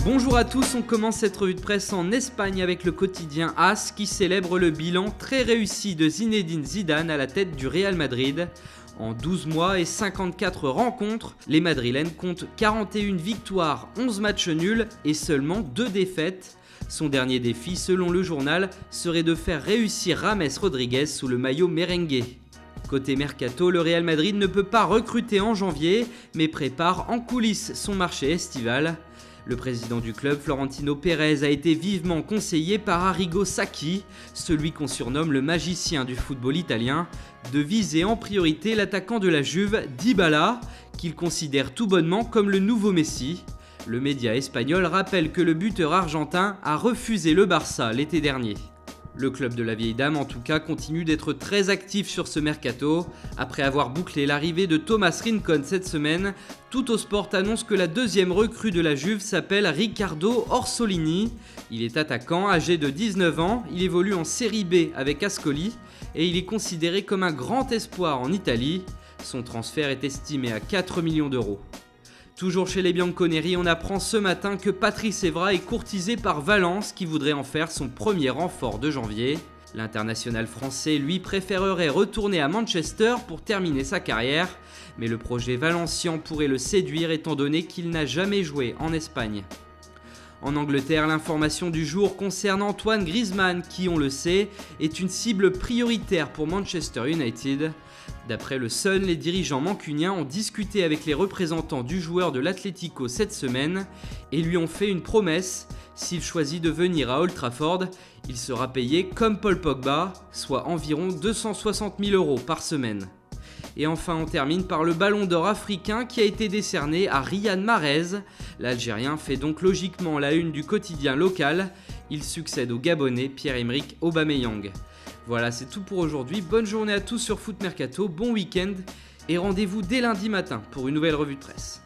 Bonjour à tous, on commence cette revue de presse en Espagne avec le quotidien AS qui célèbre le bilan très réussi de Zinedine Zidane à la tête du Real Madrid. En 12 mois et 54 rencontres, les Madrilènes comptent 41 victoires, 11 matchs nuls et seulement 2 défaites. Son dernier défi, selon le journal, serait de faire réussir James Rodriguez sous le maillot merengue. Côté mercato, le Real Madrid ne peut pas recruter en janvier, mais prépare en coulisses son marché estival. Le président du club, Florentino Pérez, a été vivement conseillé par Arrigo Sacchi, celui qu'on surnomme le magicien du football italien, de viser en priorité l'attaquant de la Juve, Dybala, qu'il considère tout bonnement comme le nouveau Messi. Le média espagnol rappelle que le buteur argentin a refusé le Barça l'été dernier. Le club de la vieille dame en tout cas continue d'être très actif sur ce mercato. Après avoir bouclé l'arrivée de Thomas Rincón cette semaine, Tuttosport annonce que la deuxième recrue de la Juve s'appelle Riccardo Orsolini. Il est attaquant, âgé de 19 ans, il évolue en Série B avec Ascoli et il est considéré comme un grand espoir en Italie. Son transfert est estimé à 4 millions d'euros. Toujours chez les Bianconeri, on apprend ce matin que Patrice Evra est courtisé par Valence qui voudrait en faire son premier renfort de janvier. L'international français, lui, préférerait retourner à Manchester pour terminer sa carrière, mais le projet valencien pourrait le séduire étant donné qu'il n'a jamais joué en Espagne. En Angleterre, l'information du jour concerne Antoine Griezmann qui, on le sait, est une cible prioritaire pour Manchester United. D'après le Sun, les dirigeants mancuniens ont discuté avec les représentants du joueur de l'Atlético cette semaine et lui ont fait une promesse. S'il choisit de venir à Old Trafford, il sera payé comme Paul Pogba, soit environ 260 000 € par semaine. Et enfin, on termine par le Ballon d'Or africain qui a été décerné à Riyad Mahrez. L'Algérien fait donc logiquement la une du quotidien local. Il succède au Gabonais Pierre-Emerick Aubameyang. Voilà, c'est tout pour aujourd'hui. Bonne journée à tous sur Foot Mercato, bon week-end et rendez-vous dès lundi matin pour une nouvelle revue de presse.